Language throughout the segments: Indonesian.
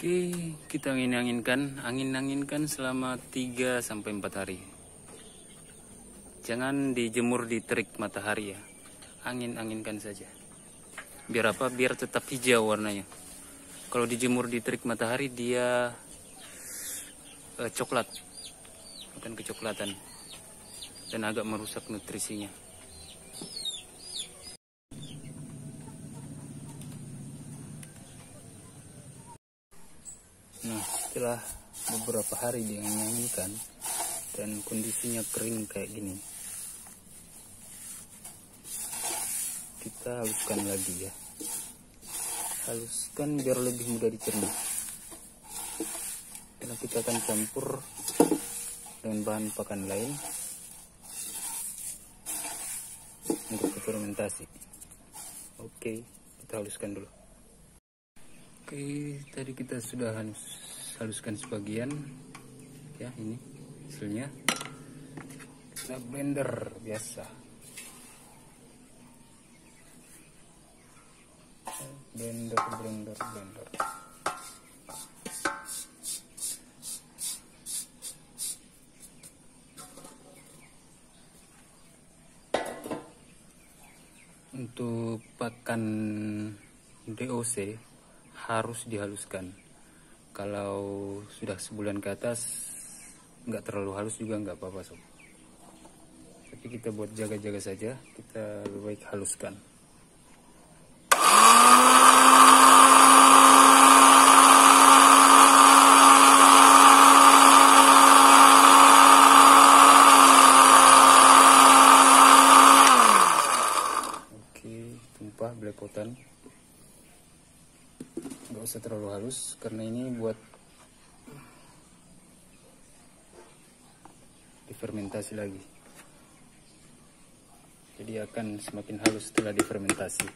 Oke, kita angin-anginkan selama 3-4 hari. Jangan dijemur di terik matahari ya. Angin-anginkan saja. Biar apa? Biar tetap hijau warnanya. Kalau dijemur di terik matahari dia coklat. Akan kecoklatan. Dan agak merusak nutrisinya. Nah, setelah beberapa hari dianginkan dan kondisinya kering kayak gini, kita haluskan lagi ya. Haluskan biar lebih mudah dicerna. Karena kita akan campur dengan bahan pakan lain untuk fermentasi. Oke, kita haluskan dulu. Oke, tadi kita sudah haluskan sebagian ya, ini hasilnya. Kita blender biasa, blender. Untuk pakan DOC harus dihaluskan. Kalau sudah sebulan ke atas nggak terlalu halus juga nggak apa-apa sob. Tapi kita buat jaga-jaga saja, kita lebih baik haluskan. Oke, tumpah belepotan. Nggak usah terlalu halus karena ini buat difermentasi lagi, jadi akan semakin halus setelah difermentasi.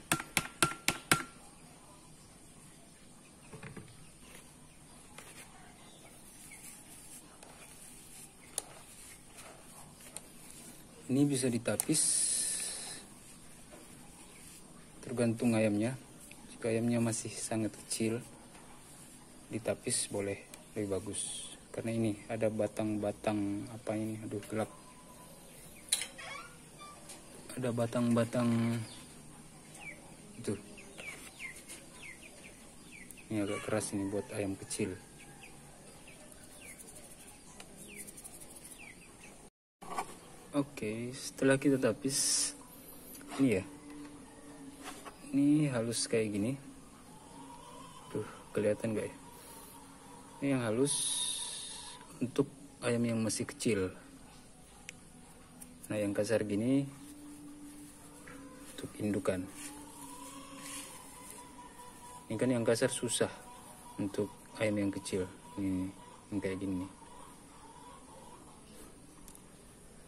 Ini bisa ditapis tergantung ayamnya. Jika ayamnya masih sangat kecil, ditapis boleh, lebih bagus. Karena ini ada batang-batang apa ini, aduh gelap. Ada batang-batang itu. Ini agak keras ini buat ayam kecil. Oke, setelah kita tapis, ini ya. Ini halus kayak gini. Tuh, kelihatan gak ya? Ini yang halus untuk ayam yang masih kecil. Nah, yang kasar gini untuk indukan. Ini kan yang kasar susah untuk ayam yang kecil. Ini yang kayak gini.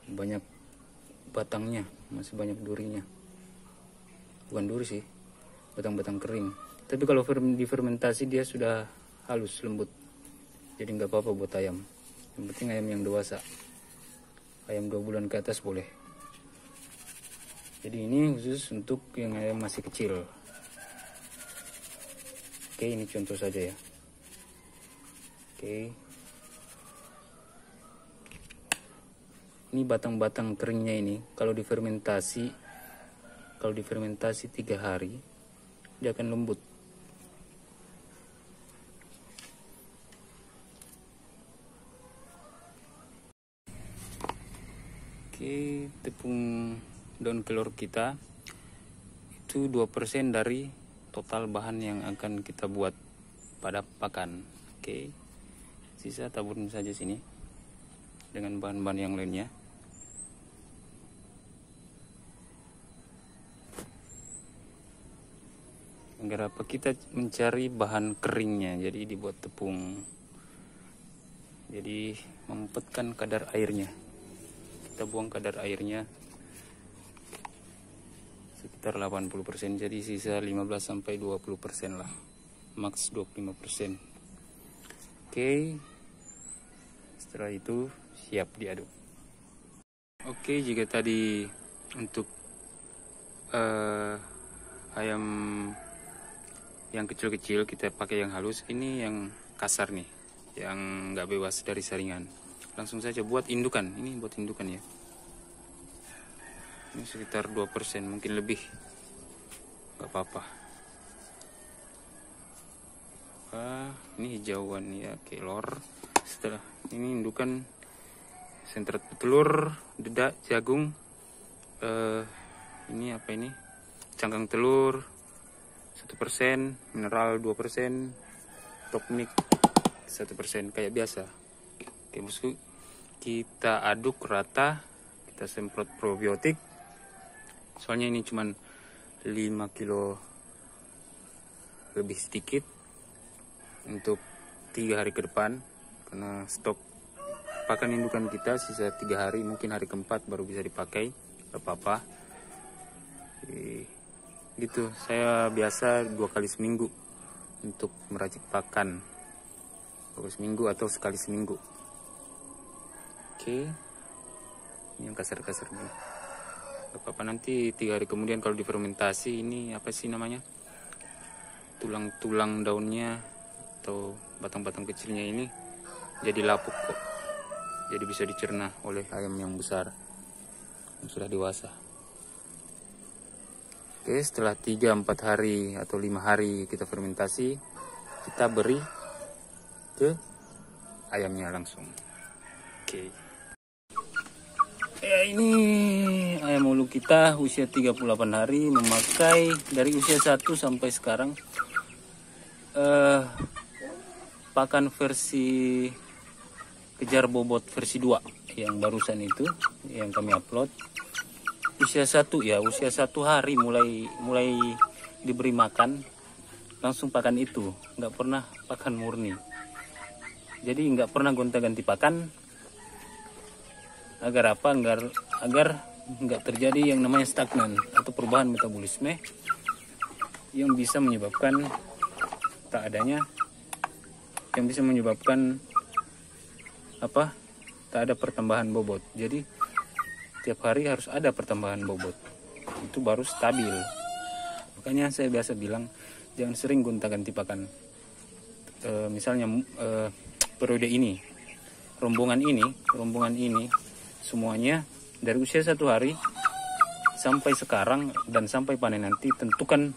Banyak batangnya, masih banyak durinya. Bukan duri sih, batang-batang kering. Tapi kalau difermentasi dia sudah halus, lembut. Jadi nggak apa-apa buat ayam. Yang penting ayam yang dewasa. Ayam 2 bulan ke atas boleh. Jadi ini khusus untuk yang ayam masih kecil. Oke, ini contoh saja ya. Oke. Ini batang-batang keringnya ini. Kalau difermentasi 3 hari, dia akan lembut. Oke, tepung daun kelor kita itu 2% dari total bahan yang akan kita buat pada pakan. Oke, sisa taburin saja sini dengan bahan-bahan yang lainnya. Agar apa? Kita mencari bahan keringnya, jadi dibuat tepung. Jadi mempetkan kadar airnya. Kita buang kadar airnya sekitar 80%, jadi sisa 15-20% lah, max 25%. Oke, setelah itu siap diaduk. Oke, jika tadi untuk ayam yang kecil-kecil kita pakai yang halus, ini yang kasar nih, yang nggak bebas dari saringan. Langsung saja buat indukan. Ini buat indukan ya. Ini sekitar 2%, mungkin lebih, nggak apa-apa. Ini hijauan ya, kelor. Setelah ini indukan sentret petelur, dedak, jagung. Ini apa ini? Cangkang telur 1%, mineral 2%, topnik 1%, kayak biasa. Oke bosku, kita aduk rata, kita semprot probiotik. Soalnya ini cuman 5 kilo lebih sedikit untuk 3 hari ke depan, karena stok pakan indukan kita sisa 3 hari, mungkin hari keempat baru bisa dipakai. Gak apa-apa. Gitu, saya biasa 2 kali seminggu untuk meracik pakan, 2 kali seminggu atau sekali seminggu. Oke, ini yang kasar-kasar nih. Gak apa-apa, nanti 3 hari kemudian kalau difermentasi, ini apa sih namanya, tulang-tulang daunnya atau batang-batang kecilnya ini jadi lapuk kok, jadi bisa dicerna oleh ayam yang besar yang sudah dewasa. Oke, setelah 3-4 hari atau 5 hari kita fermentasi, kita beri ke ayamnya langsung. Oke. Ya, ini ayam ulu kita usia 38 hari, memakai dari usia 1 sampai sekarang pakan versi kejar bobot versi 2 yang barusan itu yang kami upload. Usia 1 ya, usia 1 hari mulai diberi makan langsung pakan itu, nggak pernah pakan murni. Jadi nggak pernah gonta-ganti pakan. Agar apa? Agar nggak terjadi yang namanya stagnan atau perubahan metabolisme yang bisa menyebabkan apa? Tak ada pertambahan bobot. Jadi tiap hari harus ada pertambahan bobot, itu baru stabil. Makanya saya biasa bilang jangan sering gonta-ganti pakan. Misalnya periode ini, rombongan ini semuanya dari usia 1 hari sampai sekarang dan sampai panen nanti, tentukan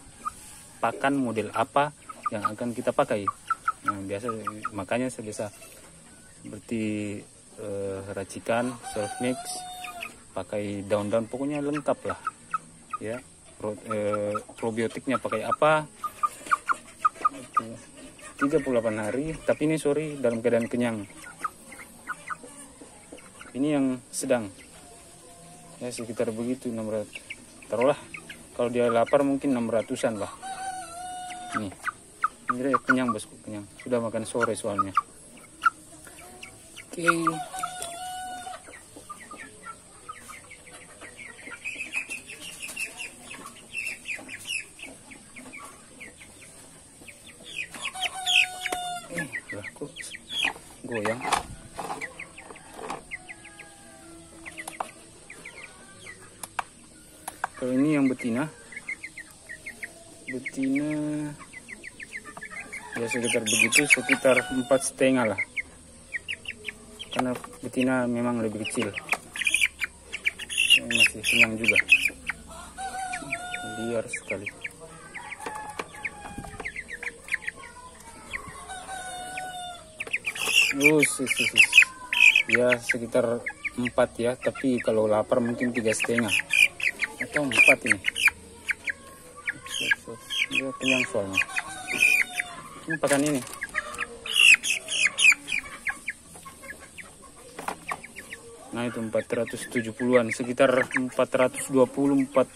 pakan model apa yang akan kita pakai. Nah, makanya saya biasa seperti racikan, surf mix, pakai daun-daun, pokoknya lengkap lah ya. Probiotiknya pakai apa, 38 hari, tapi ini dalam keadaan kenyang. Ini yang sedang ya, sekitar begitu, 600 taruhlah. Kalau dia lapar mungkin 600-an lah. Ini dia kenyang bosku, kenyang, sudah makan sore soalnya. Oke. Lah kok goyang. Kalau ini yang betina ya sekitar begitu, sekitar 4,5 lah, karena betina memang lebih kecil. Ini masih kenyang juga, liar sekali. Ya sekitar 4 ya, tapi kalau lapar mungkin 3,5 atau 4 ini. Dia kenyang soalnya. Ini pakan ini. Nah itu 470-an, sekitar 424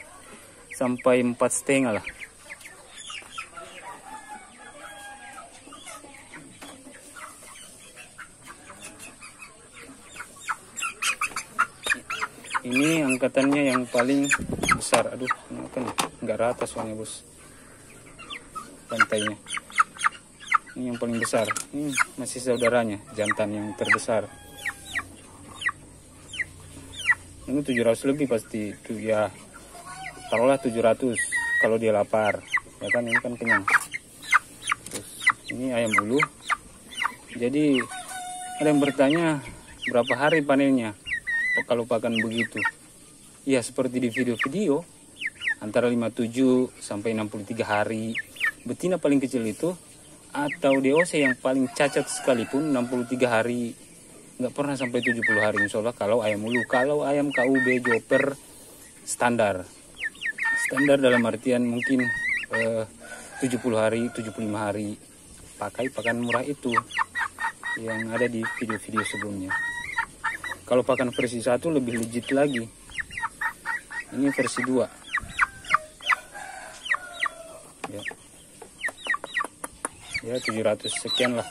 sampai 4,5 lah. Ini angkatannya yang paling besar. Aduh, kan nggak rata soalnya bos, pantainya. Ini yang paling besar. Ini masih saudaranya, jantan yang terbesar. Ini 700 lebih pasti itu ya. Taruhlah 700 kalau dia lapar. Ya kan, ini kan kenyang. Terus ini ayam ulu Jadi ada yang bertanya berapa hari panennya kalau pakan begitu. Ya seperti di video-video, antara 57 sampai 63 hari. Betina paling kecil itu, atau DOC yang paling cacat sekalipun 63 hari, nggak pernah sampai 70 hari insya Allah kalau ayam ulu. Kalau ayam KUB Joper standar dalam artian mungkin 70 hari, 75 hari, pakai pakan murah itu yang ada di video-video sebelumnya. Kalau pakan versi 1 lebih legit lagi. Ini versi 2. Ya 700 sekian lah.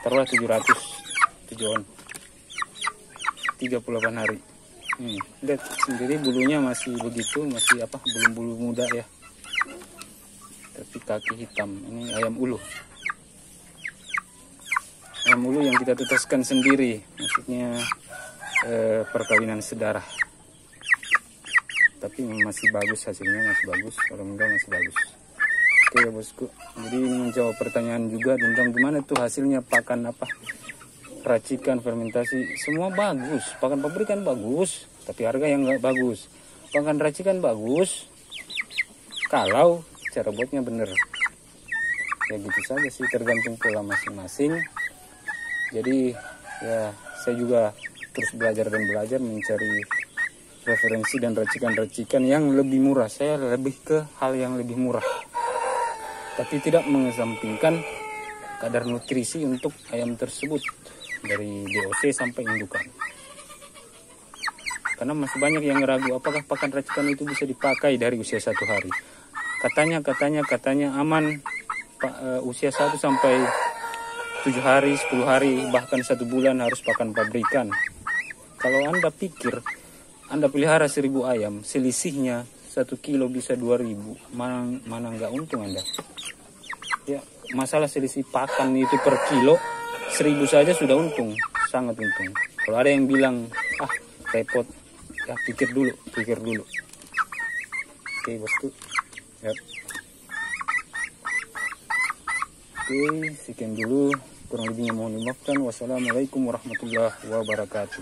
Taruhlah 700 tujuan 38 hari. Lihat sendiri bulunya masih begitu, masih apa, belum bulu muda ya. Tapi kaki hitam. Ini ayam ulu. Ayam ulu yang kita tetaskan sendiri, maksudnya perkawinan sedarah. Tapi masih bagus hasilnya, masih bagus. Alhamdulillah masih bagus. Oke ya bosku. Jadi ini menjawab pertanyaan juga tentang gimana tuh hasilnya pakan apa, racikan, fermentasi, semua bagus. Pakan pabrikan bagus, tapi harga yang nggak bagus. Pakan racikan bagus, kalau cara buatnya bener. Ya gitu saja sih, tergantung pola masing-masing. Jadi ya saya juga terus belajar dan belajar mencari referensi dan racikan-racikan yang lebih murah. Saya lebih ke hal yang lebih murah, tapi tidak mengesampingkan kadar nutrisi untuk ayam tersebut dari DOC sampai indukan. Karena masih banyak yang ragu apakah pakan racikan itu bisa dipakai dari usia 1 hari. Katanya aman usia 1 sampai 7 hari, 10 hari, bahkan 1 bulan harus pakan pabrikan. Kalau Anda pikir Anda pelihara 1000 ayam, selisihnya 1 kilo bisa 2000, mana nggak untung Anda? Ya, masalah selisih pakan itu per kilo 1000 saja sudah untung, sangat untung. Kalau ada yang bilang repot, ya pikir dulu. Oke bosku. Yap. Oke, sekian dulu. Kurang lebihnya mohon dimaafkan. Wassalamualaikum warahmatullahi wabarakatuh.